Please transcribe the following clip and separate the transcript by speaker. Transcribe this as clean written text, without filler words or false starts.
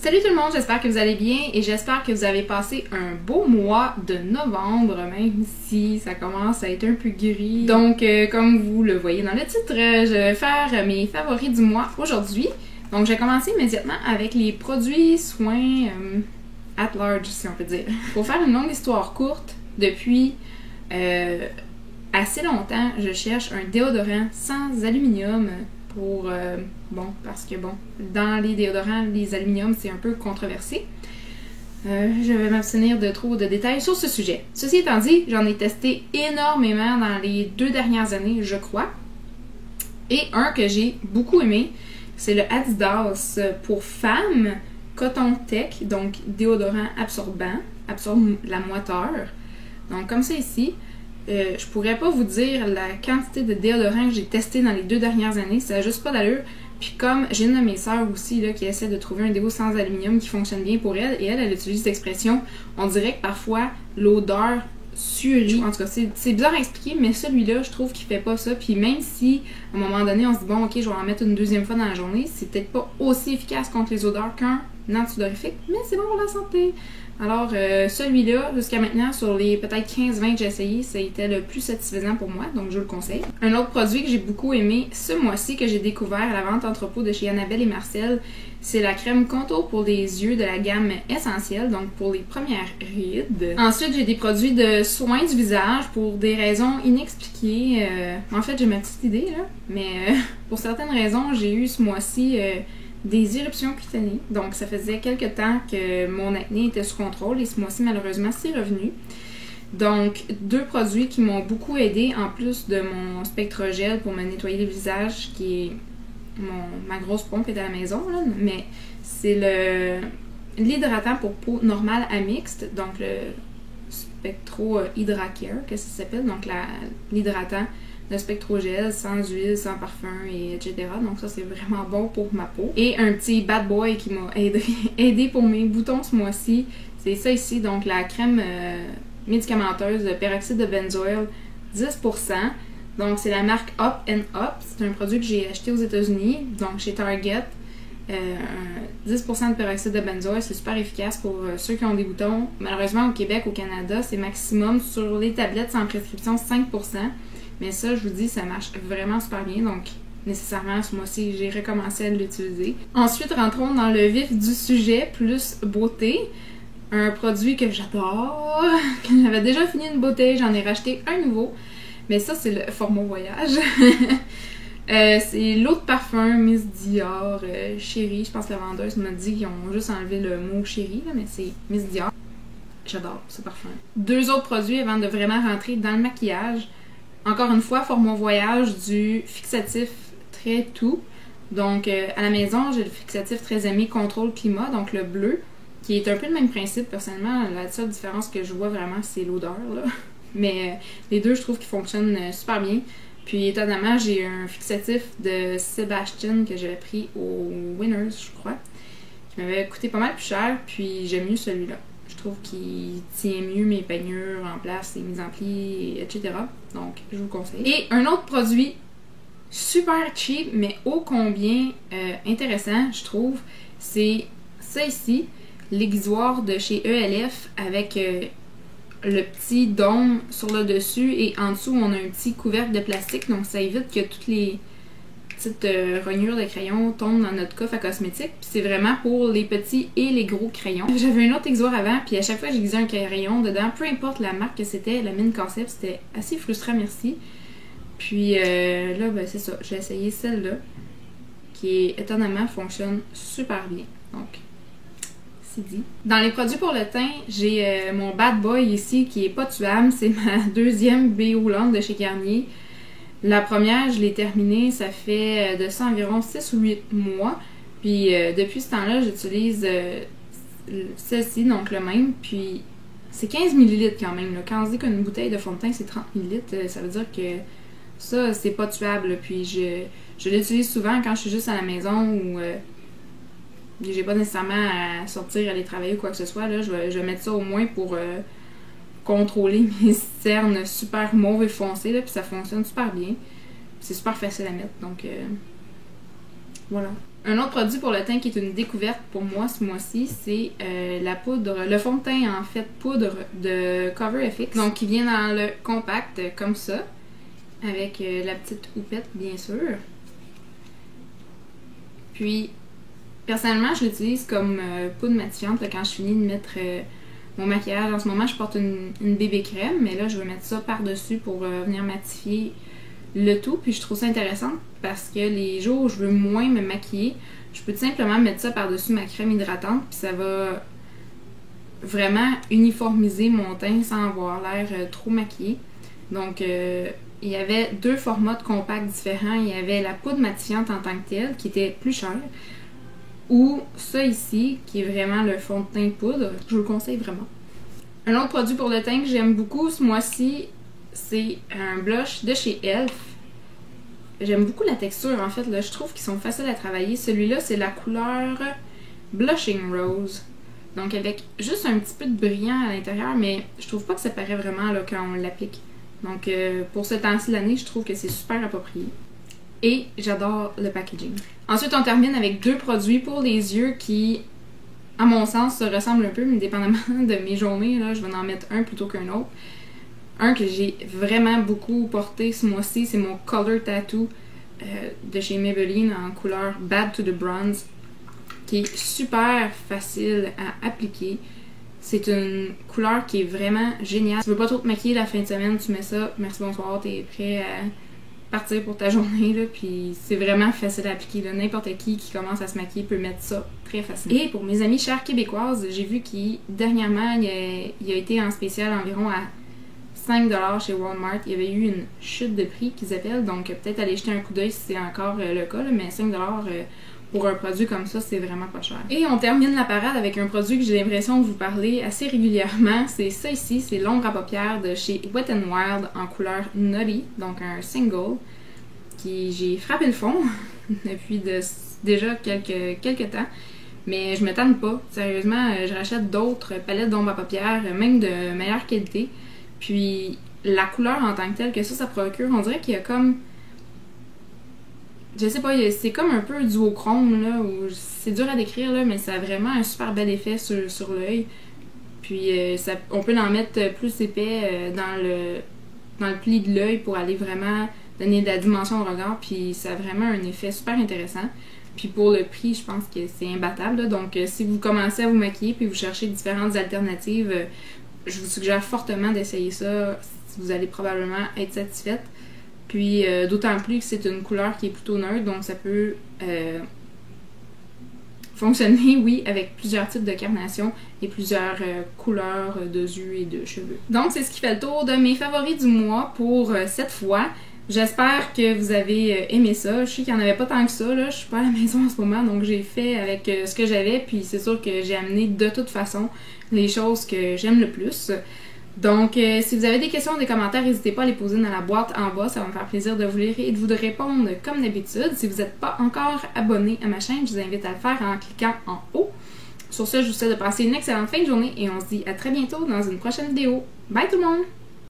Speaker 1: Salut tout le monde, j'espère que vous allez bien et j'espère que vous avez passé un beau mois de novembre, même si ça commence à être un peu gris. Donc, comme vous le voyez dans le titre, je vais faire mes favoris du mois aujourd'hui. Donc, je vais commencer immédiatement avec les produits soins at large, si on peut dire. Pour faire une longue histoire courte, depuis assez longtemps, je cherche un déodorant sans aluminium pour, parce que dans les déodorants, les aluminiums, c'est un peu controversé. Je vais m'abstenir de trop de détails sur ce sujet. Ceci étant dit, j'en ai testé énormément dans les 2 dernières années, je crois. Et un que j'ai beaucoup aimé, c'est le Adidas pour femmes Coton Tech, donc déodorant absorbant, absorbe la moiteur. Donc comme ça ici. Je pourrais pas vous dire la quantité de déodorants que j'ai testé dans les 2 dernières années, ça n'a juste pas d'allure. Puis comme j'ai une de mes sœurs aussi là, qui essaie de trouver un déo sans aluminium qui fonctionne bien pour elle, et elle utilise cette expression, on dirait que parfois l'odeur surit. En tout cas, c'est bizarre à expliquer, mais celui-là, je trouve qu'il fait pas ça. Puis même si, à un moment donné, on se dit bon, ok, je vais en mettre une deuxième fois dans la journée, c'est peut-être pas aussi efficace contre les odeurs qu'un antidorifique, mais c'est bon pour la santé. Alors, celui-là, jusqu'à maintenant, sur les peut-être 15-20 que j'ai essayé, ça a été le plus satisfaisant pour moi, donc je le conseille. Un autre produit que j'ai beaucoup aimé ce mois-ci, que j'ai découvert à la vente entrepôt de chez Annabelle et Marcel, c'est la crème contour pour les yeux de la gamme Essentielle, donc pour les premières rides. Ensuite, j'ai des produits de soins du visage pour des raisons inexpliquées. En fait, j'ai ma petite idée, là, mais pour certaines raisons, j'ai eu ce mois-ci des éruptions cutanées. Donc, ça faisait quelques temps que mon acné était sous contrôle et ce mois-ci, malheureusement, c'est revenu. Donc, 2 produits qui m'ont beaucoup aidé en plus de mon Spectrogel pour me nettoyer le visage, qui est ma grosse pompe est à la maison, là, mais c'est l'hydratant pour peau normale à mixte, donc le Spectro Hydra-Care, qu'est-ce que ça s'appelle? Donc, l'hydratant de Spectrogel, sans huile, sans parfum, etc. Donc ça, c'est vraiment bon pour ma peau. Et un petit bad boy qui m'a aidé pour mes boutons ce mois-ci, c'est ça ici, donc la crème médicamenteuse de peroxyde de benzoyl, 10%. Donc c'est la marque Up and Up. C'est un produit que j'ai acheté aux États-Unis, donc chez Target. 10% de peroxyde de benzoyl, c'est super efficace pour ceux qui ont des boutons. Malheureusement, au Québec, au Canada, c'est maximum sur les tablettes sans prescription 5%. Mais ça, je vous dis, ça marche vraiment super bien. Donc, nécessairement, ce mois-ci, j'ai recommencé à l'utiliser. Ensuite, rentrons dans le vif du sujet, plus beauté. Un produit que j'adore, que j'avais déjà fini une bouteille, j'en ai racheté un nouveau. Mais ça, c'est le format voyage. C'est l'eau de parfum Miss Dior Chérie. Je pense que la vendeuse m'a dit qu'ils ont juste enlevé le mot Chérie, mais c'est Miss Dior. J'adore ce parfum. 2 autres produits avant de vraiment rentrer dans le maquillage. Encore une fois, format voyage, du fixatif très tout. Donc, à la maison, j'ai le fixatif très aimé Contrôle Climat, donc le bleu, qui est un peu le même principe. Personnellement, la seule différence que je vois vraiment, c'est l'odeur, là. Mais les deux, je trouve qu'ils fonctionnent super bien. Puis, étonnamment, j'ai un fixatif de Sebastian que j'avais pris au Winners, je crois, qui m'avait coûté pas mal plus cher, puis j'aime mieux celui-là. Je trouve qu'il tient mieux mes peignures en place, les mises en pli, etc. Donc, je vous le conseille. Et un autre produit super cheap, mais ô combien intéressant, je trouve, c'est ça ici, l'aiguisoire de chez ELF avec le petit dôme sur le dessus et en dessous, on a un petit couvercle de plastique. Donc, ça évite que toutes les petites rognures de crayon tombent dans notre coffre à cosmétiques. Puis c'est vraiment pour les petits et les gros crayons. J'avais un autre exoire avant, puis à chaque fois que j'aiguisais un crayon dedans, peu importe la marque que c'était, la mine concept, c'était assez frustrant, merci. Puis là, ben c'est ça, j'ai essayé celle-là, qui étonnamment fonctionne super bien. Donc, c'est dit. Dans les produits pour le teint, j'ai mon Bad Boy ici, qui est pas tuable, c'est ma 2e BO Lande de chez Garnier. La première, je l'ai terminée, ça fait de ça environ 6 ou 8 mois. Puis depuis ce temps-là, j'utilise celle-ci, donc le même. Puis c'est 15 ml quand même. Là. Quand on se dit qu'une bouteille de fond de teint c'est 30 ml, ça veut dire que ça, c'est pas tuable. Puis je l'utilise souvent quand je suis juste à la maison ou j'ai pas nécessairement à sortir, aller travailler ou quoi que ce soit. Là, je vais mettre ça au moins pour contrôler mes cernes super mauves et foncées, là, puis ça fonctionne super bien. C'est super facile à mettre, donc voilà. Un autre produit pour le teint qui est une découverte pour moi ce mois-ci, c'est la poudre, le fond de teint en fait poudre de Cover FX. Donc qui vient dans le compact comme ça, avec la petite houppette bien sûr. Puis personnellement je l'utilise comme poudre matifiante là, quand je finis de mettre mon maquillage. En ce moment je porte une bébé crème, mais là je vais mettre ça par-dessus pour venir matifier le tout. Puis je trouve ça intéressant parce que les jours où je veux moins me maquiller, je peux tout simplement mettre ça par-dessus ma crème hydratante, puis ça va vraiment uniformiser mon teint sans avoir l'air trop maquillé. Donc il y avait 2 formats de compact différents. Il y avait la poudre matifiante en tant que telle qui était plus chère, ou ça ici qui est vraiment le fond de teint poudre. Je vous le conseille vraiment. Un autre produit pour le teint que j'aime beaucoup ce mois-ci, c'est un blush de chez Elf. J'aime beaucoup la texture en fait, là, je trouve qu'ils sont faciles à travailler. Celui-là, c'est la couleur Blushing Rose. Donc avec juste un petit peu de brillant à l'intérieur, mais je trouve pas que ça paraît vraiment là, quand on l'applique. Donc pour ce temps-ci de l'année, je trouve que c'est super approprié. Et j'adore le packaging. Ensuite, on termine avec 2 produits pour les yeux qui, à mon sens, se ressemblent un peu, mais dépendamment de mes journées, là, je vais en mettre un plutôt qu'un autre. Un que j'ai vraiment beaucoup porté ce mois-ci, c'est mon Color Tattoo de chez Maybelline en couleur Bad to the Bronze, qui est super facile à appliquer. C'est une couleur qui est vraiment géniale. Tu veux pas trop te maquiller la fin de semaine, tu mets ça, merci bonsoir, t'es prêt à partir pour ta journée, là, puis c'est vraiment facile à appliquer. N'importe qui commence à se maquiller peut mettre ça très facile. Et pour mes amies chères québécoises, j'ai vu qu'il dernièrement, il a été en spécial environ à 5$ chez Walmart. Il y avait eu une chute de prix qu'ils appellent, donc peut-être aller jeter un coup d'œil si c'est encore le cas, là, mais 5$ pour un produit comme ça, c'est vraiment pas cher. Et on termine la parade avec un produit que j'ai l'impression de vous parler assez régulièrement. C'est ça ici, c'est l'ombre à paupières de chez Wet n Wild en couleur Nutty, donc un single, qui j'ai frappé le fond depuis déjà quelques temps. Mais je me tanne pas. Sérieusement, je rachète d'autres palettes d'ombre à paupières, même de meilleure qualité. Puis la couleur en tant que telle que ça procure, on dirait qu'il y a comme... Je sais pas, c'est comme un peu duochrome, là, où c'est dur à décrire, là, mais ça a vraiment un super bel effet sur l'œil. Puis on peut en mettre plus épais dans le pli de l'œil pour aller vraiment donner de la dimension au regard, puis ça a vraiment un effet super intéressant. Puis pour le prix, je pense que c'est imbattable, là. Donc si vous commencez à vous maquiller puis vous cherchez différentes alternatives, je vous suggère fortement d'essayer ça. Vous allez probablement être satisfaite. Puis d'autant plus que c'est une couleur qui est plutôt neutre, donc ça peut fonctionner, oui, avec plusieurs types de carnation et plusieurs couleurs de yeux et de cheveux. Donc c'est ce qui fait le tour de mes favoris du mois pour cette fois. J'espère que vous avez aimé ça. Je sais qu'il n'y en avait pas tant que ça, là. Je suis pas à la maison en ce moment, donc j'ai fait avec ce que j'avais, puis c'est sûr que j'ai amené de toute façon les choses que j'aime le plus. Donc, si vous avez des questions ou des commentaires, n'hésitez pas à les poser dans la boîte en bas. Ça va me faire plaisir de vous lire et de vous répondre comme d'habitude. Si vous n'êtes pas encore abonné à ma chaîne, je vous invite à le faire en cliquant en haut. Sur ce, je vous souhaite de passer une excellente fin de journée et on se dit à très bientôt dans une prochaine vidéo. Bye tout le monde!